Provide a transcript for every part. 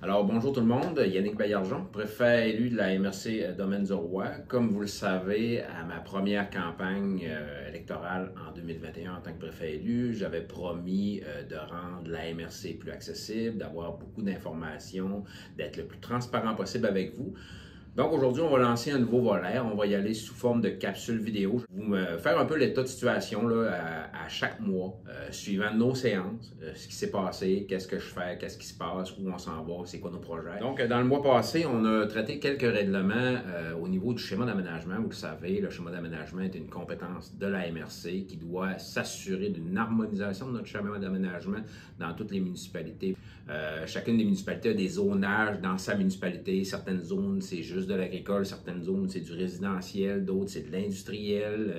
Alors, bonjour tout le monde, Yannick Baillargeon, préfet élu de la MRC Domaine du Roi. Comme vous le savez, à ma première campagne électorale en 2021 en tant que préfet élu, j'avais promis de rendre la MRC plus accessible, d'avoir beaucoup d'informations, d'être le plus transparent possible avec vous. Donc aujourd'hui, on va lancer un nouveau volet. On va y aller sous forme de capsule vidéo. Je vais vous faire un peu l'état de situation là, à chaque mois, suivant nos séances, ce qui s'est passé, qu'est-ce que je fais, qu'est-ce qui se passe, où on s'en va, c'est quoi nos projets. Donc dans le mois passé, on a traité quelques règlements au niveau du schéma d'aménagement. Vous le savez, le schéma d'aménagement est une compétence de la MRC qui doit s'assurer d'une harmonisation de notre schéma d'aménagement dans toutes les municipalités. Chacune des municipalités a des zonages dans sa municipalité. Certaines zones, c'est juste de l'agricole, certaines zones, c'est du résidentiel, d'autres, c'est de l'industriel,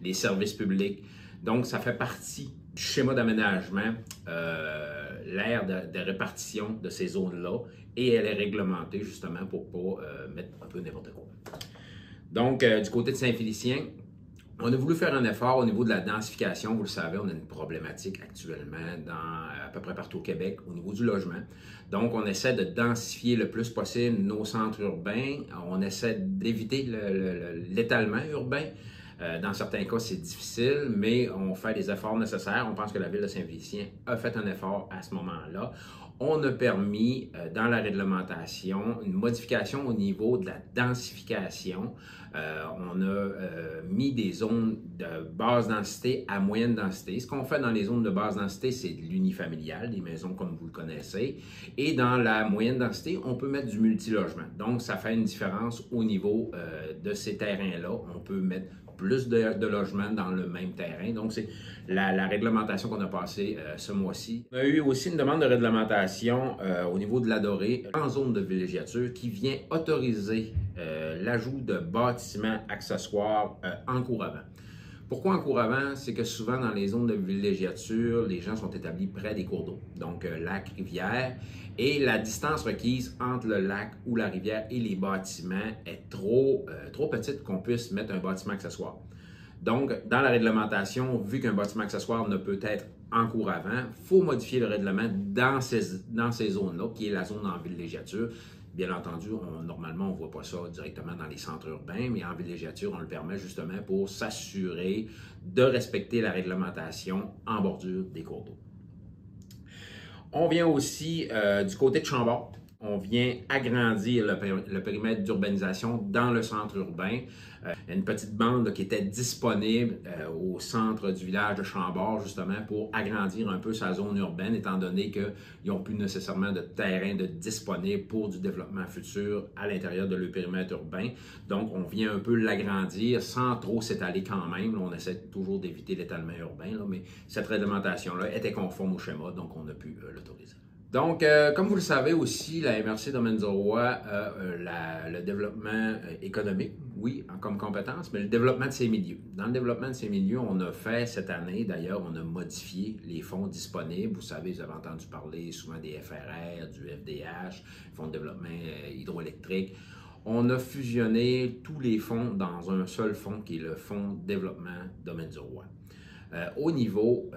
les services publics. Donc, ça fait partie du schéma d'aménagement, l'aire de répartition de ces zones-là, et elle est réglementée justement pour ne pas mettre un peu n'importe quoi. Donc, du côté de Saint-Félicien, on a voulu faire un effort au niveau de la densification. Vous le savez, on a une problématique actuellement à peu près partout au Québec au niveau du logement. Donc, on essaie de densifier le plus possible nos centres urbains. On essaie d'éviter l'étalement urbain. Dans certains cas, c'est difficile, mais on fait les efforts nécessaires. On pense que la Ville de Saint-Félicien a fait un effort à ce moment-là. On a permis, dans la réglementation, une modification au niveau de la densification. On a mis des zones de basse densité à moyenne densité. Ce qu'on fait dans les zones de basse densité, c'est de l'unifamilial, des maisons comme vous le connaissez. Et dans la moyenne densité, on peut mettre du multilogement. Donc, ça fait une différence au niveau de ces terrains-là. On peut mettre plus de logements dans le même terrain. Donc, c'est la réglementation qu'on a passée ce mois-ci. On a eu aussi une demande de réglementation au niveau de l'Adoré en zone de villégiature qui vient autoriser l'ajout de bâtiments accessoires en cours avant. Pourquoi en cours avant? C'est que souvent dans les zones de villégiature, les gens sont établis près des cours d'eau, donc lac, rivière, et la distance requise entre le lac ou la rivière et les bâtiments est trop petite qu'on puisse mettre un bâtiment accessoire. Donc, dans la réglementation, vu qu'un bâtiment accessoire ne peut être en cours avant, il faut modifier le règlement dans ces zones-là, qui est la zone en villégiature. Bien entendu, normalement, on ne voit pas ça directement dans les centres urbains, mais en villégiature, on le permet justement pour s'assurer de respecter la réglementation en bordure des cours d'eau. On vient aussi du côté de Chambord. On vient agrandir le périmètre d'urbanisation dans le centre urbain. Une petite bande là, qui était disponible au centre du village de Chambord, justement, pour agrandir un peu sa zone urbaine, étant donné qu'ils n'ont plus nécessairement de terrain disponible pour du développement futur à l'intérieur de leur périmètre urbain. Donc, on vient un peu l'agrandir sans trop s'étaler quand même. Là, on essaie toujours d'éviter l'étalement urbain, là, mais cette réglementation-là était conforme au schéma, donc on a pu l'autoriser. Donc, comme vous le savez aussi, la MRC Domaine du Roi a le développement économique, oui, comme compétence, mais le développement de ces milieux. Dans le développement de ces milieux, on a fait cette année, d'ailleurs, on a modifié les fonds disponibles. Vous savez, vous avez entendu parler souvent des FRR, du FDH, Fonds de développement hydroélectrique. On a fusionné tous les fonds dans un seul fonds qui est le Fonds de développement Domaine du Roi. Au niveau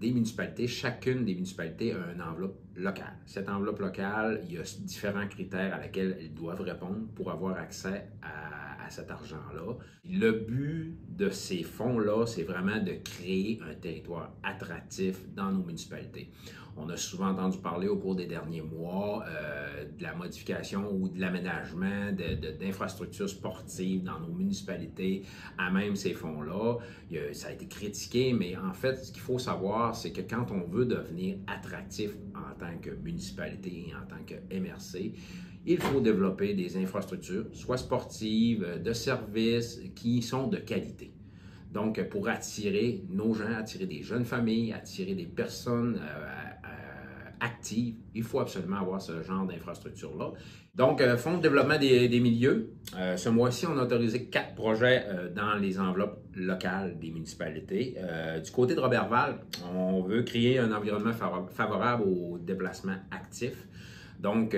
des municipalités, chacune des municipalités a une enveloppe locale. Cette enveloppe locale, il y a différents critères à laquelle elles doivent répondre pour avoir accès à cet argent-là. Le but de ces fonds-là, c'est vraiment de créer un territoire attractif dans nos municipalités. On a souvent entendu parler au cours des derniers mois de la modification ou de l'aménagement d'infrastructures sportives dans nos municipalités à même ces fonds-là. Ça a été critiqué, mais en fait, ce qu'il faut savoir, c'est que quand on veut devenir attractif en tant que municipalité et en tant que MRC, il faut développer des infrastructures, soit sportives, de services, qui sont de qualité. Donc, pour attirer nos gens, attirer des jeunes familles, attirer des personnes actives, il faut absolument avoir ce genre d'infrastructure-là. Donc, Fonds de développement des milieux, ce mois-ci, on a autorisé 4 projets dans les enveloppes locales des municipalités. Du côté de Roberval, on veut créer un environnement favorable au déplacement actif. Donc,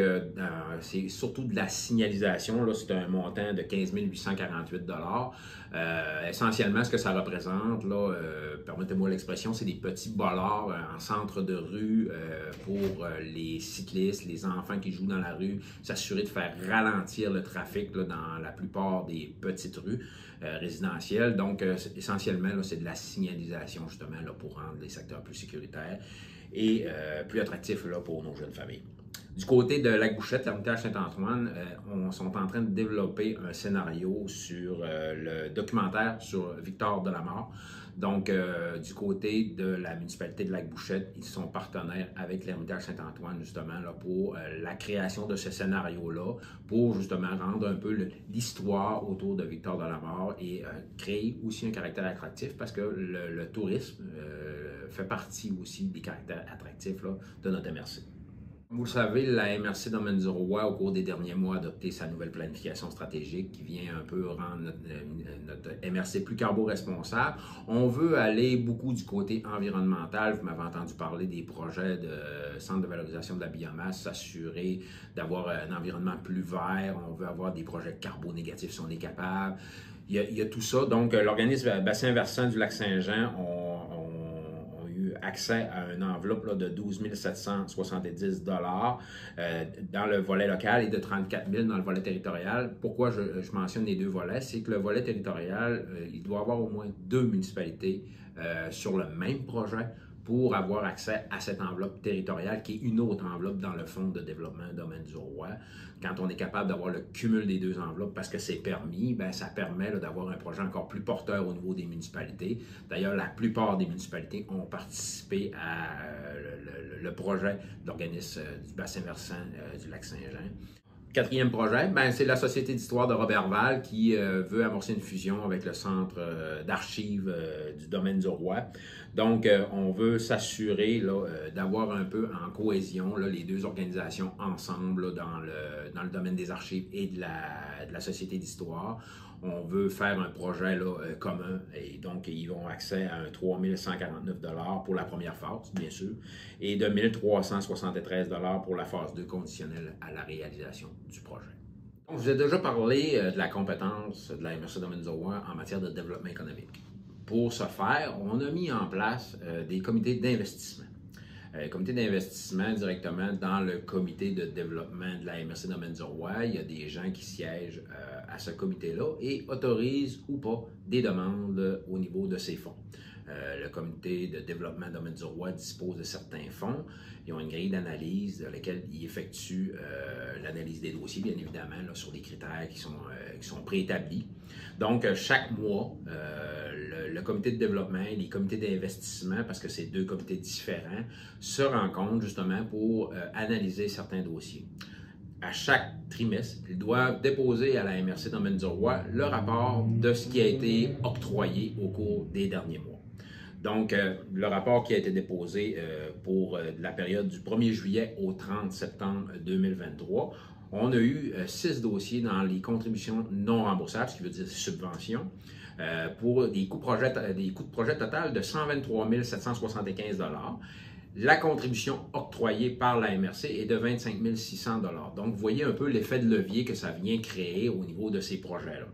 c'est surtout de la signalisation. Là, c'est un montant de 15 848 essentiellement, ce que ça représente, là, permettez-moi l'expression, c'est des petits bollards en centre de rue pour les cyclistes, les enfants qui jouent dans la rue, s'assurer de faire ralentir le trafic là, dans la plupart des petites rues résidentielles. Donc, essentiellement, c'est de la signalisation justement là, pour rendre les secteurs plus sécuritaires et plus attractifs là, pour nos jeunes familles. Du côté de Lac-Bouchette, l'Ermitage Saint-Antoine, on sont en train de développer un scénario sur le documentaire sur Victor Delamare. Donc, du côté de la municipalité de Lac-Bouchette, ils sont partenaires avec l'Ermitage Saint-Antoine, justement, là, pour la création de ce scénario-là, pour justement rendre un peu l'histoire autour de Victor Delamare et créer aussi un caractère attractif parce que le tourisme fait partie aussi des caractères attractifs là, de notre MRC. Vous le savez, la MRC Domaine du Roi, au cours des derniers mois, a adopté sa nouvelle planification stratégique qui vient un peu rendre notre MRC plus carbo-responsable. On veut aller beaucoup du côté environnemental. Vous m'avez entendu parler des projets de centre de valorisation de la biomasse, s'assurer d'avoir un environnement plus vert. On veut avoir des projets carbo-négatifs si on est capable. Il y a tout ça. Donc, l'organisme Bassin Versant du Lac-Saint-Jean accès à une enveloppe là, de 12 770 dans le volet local et de 34 000 dans le volet territorial. Pourquoi je mentionne les deux volets? C'est que le volet territorial, il doit avoir au moins 2 municipalités sur le même projet pour avoir accès à cette enveloppe territoriale qui est une autre enveloppe dans le Fonds de développement Domaine du Roi. Quand on est capable d'avoir le cumul des 2 enveloppes parce que c'est permis, bien, ça permet d'avoir un projet encore plus porteur au niveau des municipalités. D'ailleurs, la plupart des municipalités ont participé à le projet de l'organisme du bassin versant du Lac-Saint-Jean. 4e projet, ben, c'est la Société d'histoire de Roberval qui veut amorcer une fusion avec le centre d'archives du Domaine du Roi. Donc, on veut s'assurer d'avoir un peu en cohésion là, les 2 organisations ensemble là, dans le domaine des archives et de la Société d'histoire. On veut faire un projet là, commun et donc ils ont accès à un 3 149 $ pour la première phase, bien sûr, et de 1 373 $ pour la phase 2 conditionnelle à la réalisation du projet. Donc, je vous ai déjà parlé de la compétence de la MRC Domaine du Roi en matière de développement économique. Pour ce faire, on a mis en place des comités d'investissement. Comité d'investissement directement dans le comité de développement de la MRC Domaine du Roi. Il y a des gens qui siègent à ce comité-là et autorisent ou pas des demandes au niveau de ces fonds. Le comité de développement Domaine du Roi dispose de certains fonds. Ils ont une grille d'analyse dans laquelle ils effectuent l'analyse des dossiers, bien évidemment, là, sur des critères qui sont préétablis. Donc, chaque mois, le comité de développement et les comités d'investissement, parce que c'est 2 comités différents, se rencontrent justement pour analyser certains dossiers. À chaque trimestre, ils doivent déposer à la MRC Domaine du Roi le rapport de ce qui a été octroyé au cours des derniers mois. Donc, le rapport qui a été déposé pour la période du 1er juillet au 30 septembre 2023, on a eu 6 dossiers dans les contributions non remboursables, ce qui veut dire subventions, pour des coûts de projet total de 123 775 $. La contribution octroyée par la MRC est de 25 600 $. Donc, vous voyez un peu l'effet de levier que ça vient créer au niveau de ces projets-là.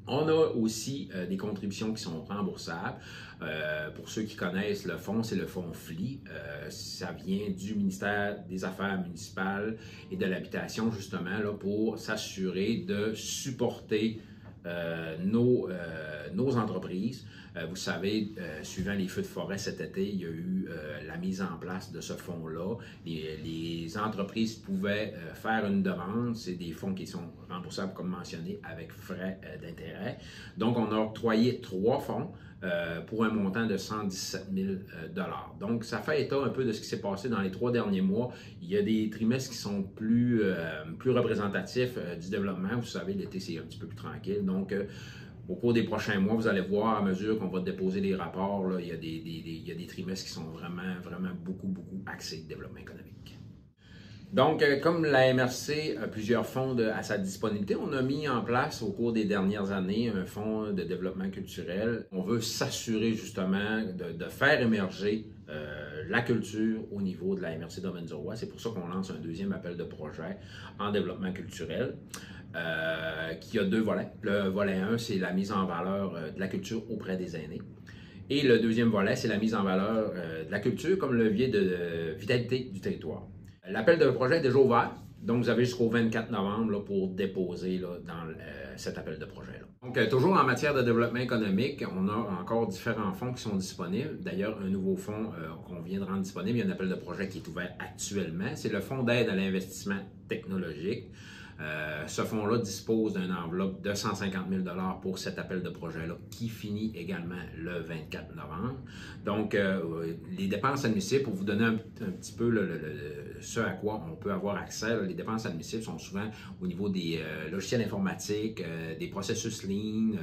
On a aussi des contributions qui sont remboursables. Pour ceux qui connaissent le fonds, c'est le fonds FLI. Ça vient du ministère des Affaires municipales et de l'Habitation, justement, là, pour s'assurer de supporter nos entreprises. Vous savez, suivant les feux de forêt cet été, il y a eu la mise en place de ce fonds-là. Les entreprises pouvaient faire une demande. C'est des fonds qui sont remboursables, comme mentionné, avec frais d'intérêt. Donc, on a octroyé 3 fonds pour un montant de 117 000 $. Donc, ça fait état un peu de ce qui s'est passé dans les 3 derniers mois. Il y a des trimestres qui sont plus représentatifs du développement. Vous savez, l'été, c'est un petit peu plus tranquille. Donc, au cours des prochains mois, vous allez voir, à mesure qu'on va déposer les rapports, là, il y a des trimestres qui sont vraiment beaucoup axés de développement économique. Donc, comme la MRC a plusieurs fonds à sa disponibilité, on a mis en place au cours des dernières années un fonds de développement culturel. On veut s'assurer justement de faire émerger la culture au niveau de la MRC Domaines du Roi. C'est pour ça qu'on lance un deuxième appel de projet en développement culturel qui a deux volets. Le volet 1, c'est la mise en valeur de la culture auprès des aînés. Et le deuxième volet, c'est la mise en valeur de la culture comme levier de vitalité du territoire. L'appel de projet est déjà ouvert. Donc, vous avez jusqu'au 24 novembre là, pour déposer là, dans cet appel de projet-là. Donc, toujours en matière de développement économique, on a encore différents fonds qui sont disponibles. D'ailleurs, un nouveau fonds qu'on vient de rendre disponible, il y a un appel de projet qui est ouvert actuellement. C'est le Fonds d'aide à l'investissement technologique. Ce fonds-là dispose d'une enveloppe de 150 000 $ pour cet appel de projet-là qui finit également le 24 novembre. Donc, les dépenses admissibles, pour vous donner un petit peu ce à quoi on peut avoir accès, les dépenses admissibles sont souvent au niveau des logiciels informatiques, des processus lean,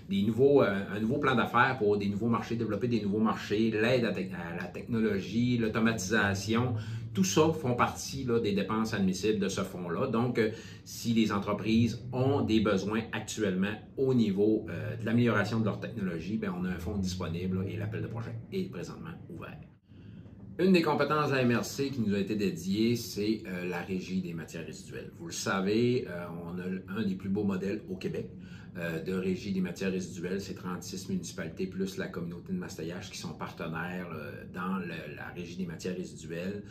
un nouveau plan d'affaires pour des nouveaux marchés, développer des nouveaux marchés, l'aide à la technologie, l'automatisation. Tout ça font partie là, des dépenses admissibles de ce fonds-là. Donc, si les entreprises ont des besoins actuellement au niveau de l'amélioration de leur technologie, bien, on a un fonds disponible là, et l'appel de projet est présentement ouvert. Une des compétences de la MRC qui nous a été dédiée, c'est la régie des matières résiduelles. Vous le savez, on a un des plus beaux modèles au Québec de régie des matières résiduelles. C'est 36 municipalités plus la communauté de Mastaillage qui sont partenaires dans la régie des matières résiduelles,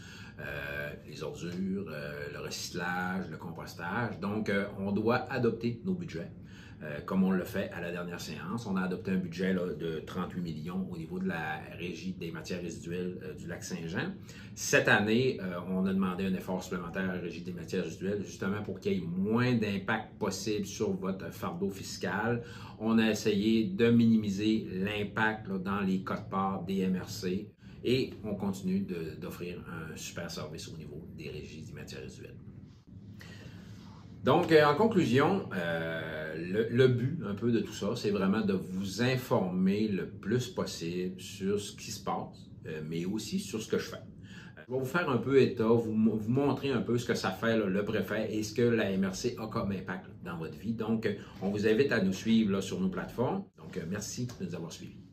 les ordures, le recyclage, le compostage. Donc, on doit adopter nos budgets. Comme on le fait à la dernière séance. On a adopté un budget là, de 38 millions au niveau de la régie des matières résiduelles du lac Saint-Jean. Cette année, on a demandé un effort supplémentaire à la régie des matières résiduelles, justement pour qu'il y ait moins d'impact possible sur votre fardeau fiscal. On a essayé de minimiser l'impact dans les quotes-parts des MRC et on continue d'offrir un super service au niveau des régies des matières résiduelles. Donc, en conclusion, le but un peu de tout ça, c'est vraiment de vous informer le plus possible sur ce qui se passe, mais aussi sur ce que je fais. Je vais vous faire un peu état, vous montrer un peu ce que ça fait là, le préfet et ce que la MRC a comme impact dans votre vie. Donc, on vous invite à nous suivre là, sur nos plateformes. Donc, merci de nous avoir suivis.